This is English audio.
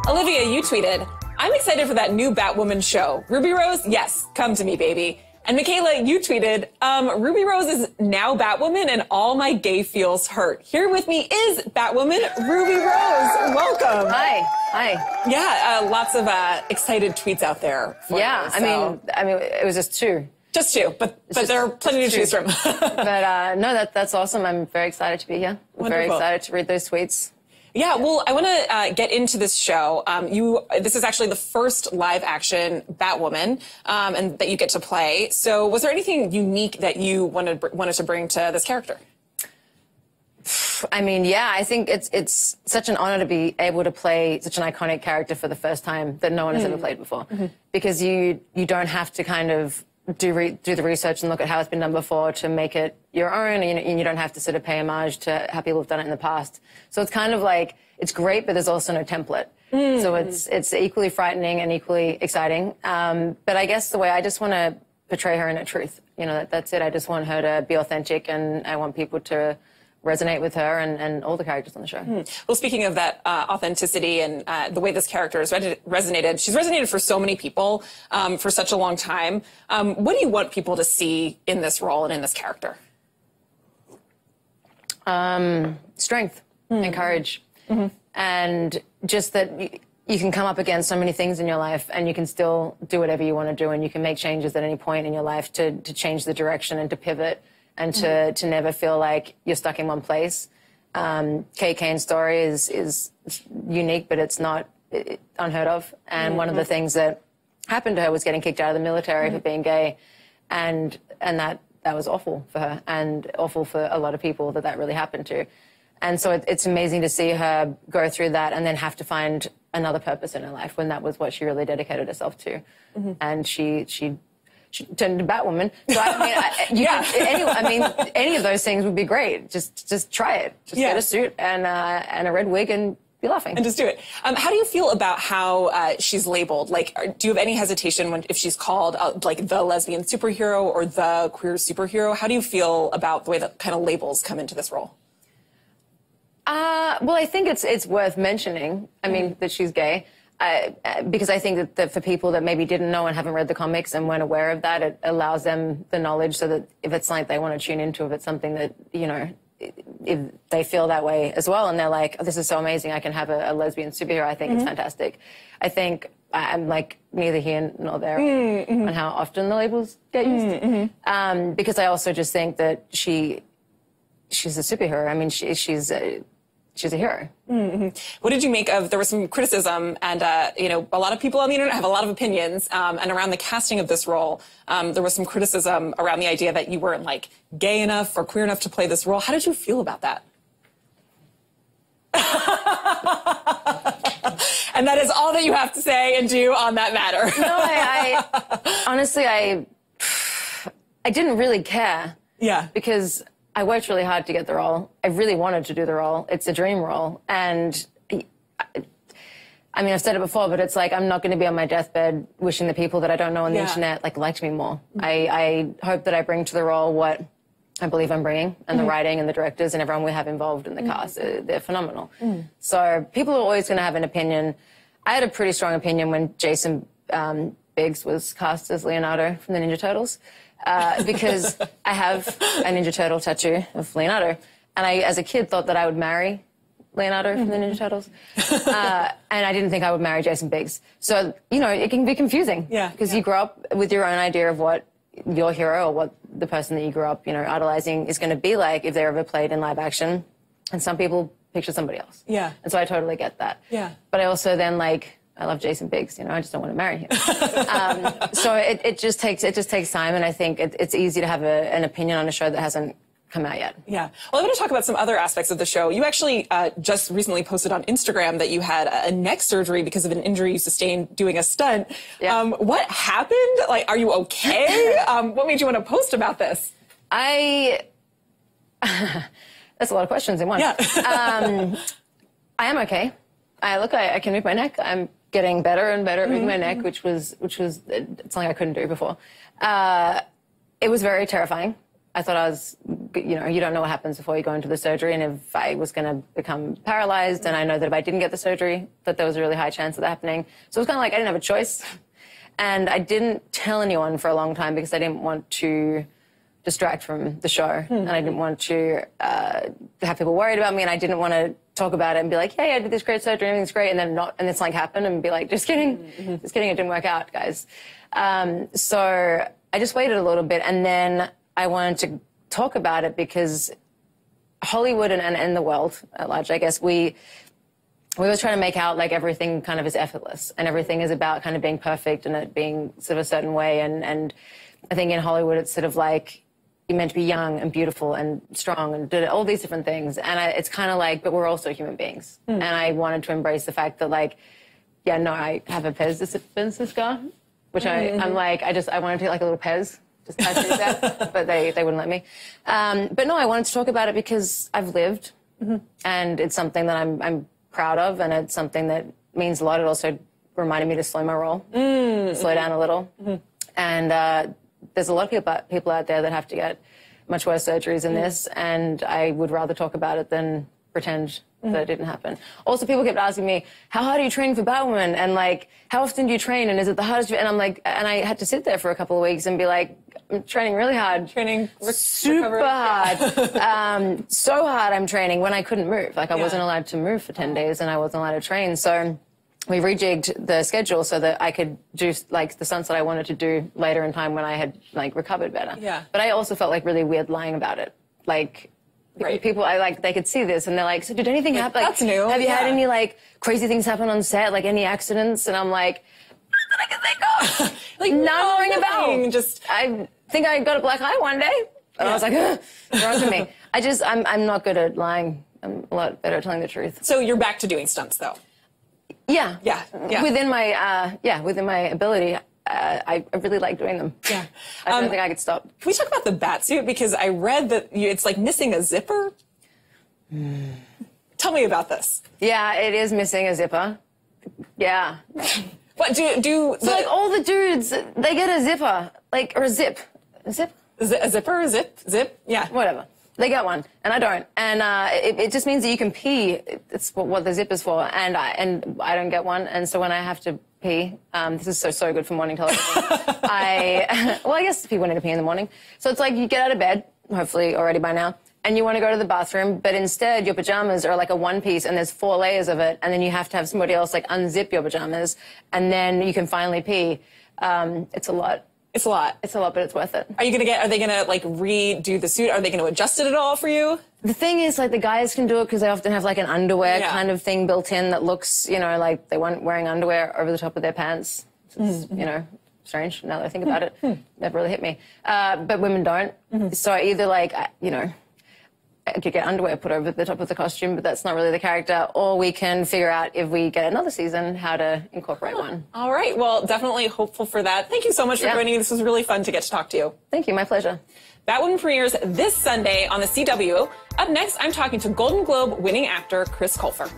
Olivia, you tweeted, "I'm excited for that new Batwoman show. Ruby Rose, yes, come to me, baby." And Michaela, you tweeted, "Ruby Rose is now Batwoman and all my gay feels hurt. Here with me is Batwoman, Ruby Rose. Welcome." Hi. Hi. Yeah, lots of excited tweets out there for you, so. I mean, it was just two. Just two, but there are plenty to choose from. But no, that's awesome. I'm very excited to be here. I'm very excited to read those tweets. Yeah, well, I want to get into this show. This is actually the first live-action Batwoman, and that you get to play. So, was there anything unique that you wanted to bring to this character? I mean, yeah, I think it's such an honor to be able to play such an iconic character for the first time that no one has ever played before, because you don't have to kind of do the research and look at how it's been done before to make it your own, and you don't have to sort of pay homage to how people have done it in the past. So it's kind of like, it's great, but there's also no template. So it's equally frightening and equally exciting. But I guess the way I just want to portray her in her truth. That's it. I just want her to be authentic, and I want people to resonate with her and all the characters on the show. Well, speaking of that authenticity and the way this character has resonated, she's resonated for so many people for such a long time. What do you want people to see in this role and in this character? Strength and courage. And just that you can come up against so many things in your life and you can still do whatever you want to do, and you can make changes at any point in your life to change the direction and to pivot, and to never feel like you're stuck in one place. Kate Kane's story is unique, but it's not unheard of. And one of the things that happened to her was getting kicked out of the military for being gay, and that was awful for her, and awful for a lot of people that really happened to. And so it's amazing to see her go through that and then have to find another purpose in her life when that was what she really dedicated herself to. And she turned into Batwoman. So any of those things would be great. Just try it. Just get a suit and a red wig and be laughing. And just do it. How do you feel about how she's labeled? Like, do you have any hesitation if she's called like the lesbian superhero or the queer superhero? How do you feel about the way that kind of labels come into this role? Well, I think it's worth mentioning. I mean, that she's gay. Because I think that for people that maybe didn't know and haven't read the comics and weren't aware of that, it allows them the knowledge so that if it's something they want to tune into, if it's something that, if they feel that way as well and they're like, oh, this is so amazing, I can have a lesbian superhero, I think it's fantastic. I think I'm like neither here nor there on how often the labels get used. Because I also just think that she's a superhero. I mean, she's a hero. What did you make of, there was some criticism and, a lot of people on the internet have a lot of opinions, and around the casting of this role, there was some criticism around the idea that you weren't like gay enough or queer enough to play this role. How did you feel about that? And that is all that you have to say and do on that matter. No, honestly, I didn't really care. Yeah. Because I worked really hard to get the role. I really wanted to do the role. It's a dream role. And I mean, I've said it before, but it's like, I'm not going to be on my deathbed wishing the people that I don't know on the internet liked me more. I hope that I bring to the role what I believe I'm bringing, and the writing and the directors and everyone we have involved in the cast. They're phenomenal. So people are always going to have an opinion. I had a pretty strong opinion when Jason Biggs was cast as Leonardo from the Ninja Turtles. Because I have a Ninja Turtle tattoo of Leonardo. And I, as a kid, thought that I would marry Leonardo from the Ninja Turtles. And I didn't think I would marry Jason Biggs. So, it can be confusing. Because you grow up with your own idea of what your hero or what the person that you grew up, idolizing is going to be like if they're ever played in live action. And some people picture somebody else. Yeah. And so I totally get that. Yeah. But I also then, I love Jason Biggs, I just don't want to marry him. So it just takes time, and I think it's easy to have an opinion on a show that hasn't come out yet. Yeah. Well, I want to talk about some other aspects of the show. You actually just recently posted on Instagram that you had a neck surgery because of an injury you sustained doing a stunt. Yeah. What happened? Are you okay? What made you want to post about this? That's a lot of questions in one. Yeah. I am okay. I can move my neck. I'm getting better and better at moving my neck, which was something I couldn't do before. It was very terrifying. I thought I was you don't know what happens before you go into the surgery, and if I was going to become paralyzed, and I know that if I didn't get the surgery, that there was a really high chance of that happening. So it was kind of like I didn't have a choice. And I didn't tell anyone for a long time because I didn't want to distract from the show. And I didn't want to have people worried about me, and I didn't want to talk about it and be like, hey, I did this great surgery, everything's great, and then it's like happened, and be like, just kidding, just kidding, it didn't work out, guys. So I just waited a little bit, and then I wanted to talk about it because Hollywood and the world at large, I guess, we always try to make out like everything kind of is effortless and everything is about kind of being perfect and it being sort of a certain way. And I think in Hollywood, it's sort of like you're meant to be young and beautiful and strong and do all these different things. And it's kind of like, but we're also human beings. And I wanted to embrace the fact that like, yeah, no, I have a Pez dispenser scar, which I'm like, I wanted to get like a little Pez. Just tattoo that, but they wouldn't let me. But no, I wanted to talk about it because I've lived and it's something that I'm proud of, and it's something that means a lot. It also reminded me to slow my roll, slow down a little. And there's a lot of people out there that have to get much worse surgeries than this, and I would rather talk about it than pretend that it didn't happen. Also, people kept asking me, how hard are you training for Batwoman? And like, how often do you train? And is it the hardest? And I'm like, and I had to sit there for a couple of weeks and be like, I'm training really hard. Super hard. So hard I'm training when I couldn't move. Like I wasn't allowed to move for 10 days and I wasn't allowed to train. So we rejigged the schedule so that I could do like the stunts that I wanted to do later in time when I had like recovered better. Yeah. But I also felt like really weird lying about it. Like, people, they could see this and they're like, so did anything happen? Like, that's new. Have you had any like crazy things happen on set? Like any accidents? And I'm like, not that I can think of. Like none ring a bell. Just I think I got a black eye one day. And I was like, wrong to me. I'm not good at lying. I'm a lot better at telling the truth. So you're back to doing stunts though? Yeah. Yeah. Within my ability. I really like doing them. Yeah. I don't think I could stop. Can we talk about the Batsuit? Because I read that it's like missing a zipper. Tell me about this. Yeah, it is missing a zipper. Yeah. What so like all the dudes, they get a zipper, like, or a zip. A zip? A zipper? Zip? Yeah. Whatever. They get one, and I don't. And it just means that you can pee. It's what the zip is for. And I don't get one. And so when I have to pee, this is so good for morning television. I guess people need to pee in the morning. So it's like you get out of bed, hopefully already by now, and you want to go to the bathroom, but instead your pajamas are like a one piece and there's 4 layers of it, and then you have to have somebody else like unzip your pajamas, and then you can finally pee. It's a lot. It's a lot. It's a lot, but it's worth it. Are they gonna like redo the suit? Are they gonna adjust it at all for you? The thing is, like, the guys can do it because they often have like an underwear kind of thing built in that looks, like they weren't wearing underwear over the top of their pants. It's, strange now that I think about it. Never really hit me. But women don't. So either like, I could get underwear put over the top of the costume, but that's not really the character. Or we can figure out if we get another season how to incorporate one. All right. Well, definitely hopeful for that. Thank you so much for joining me. This was really fun to get to talk to you. Thank you. My pleasure. Batwoman premieres this Sunday on the CW. Up next, I'm talking to Golden Globe winning actor Chris Colfer.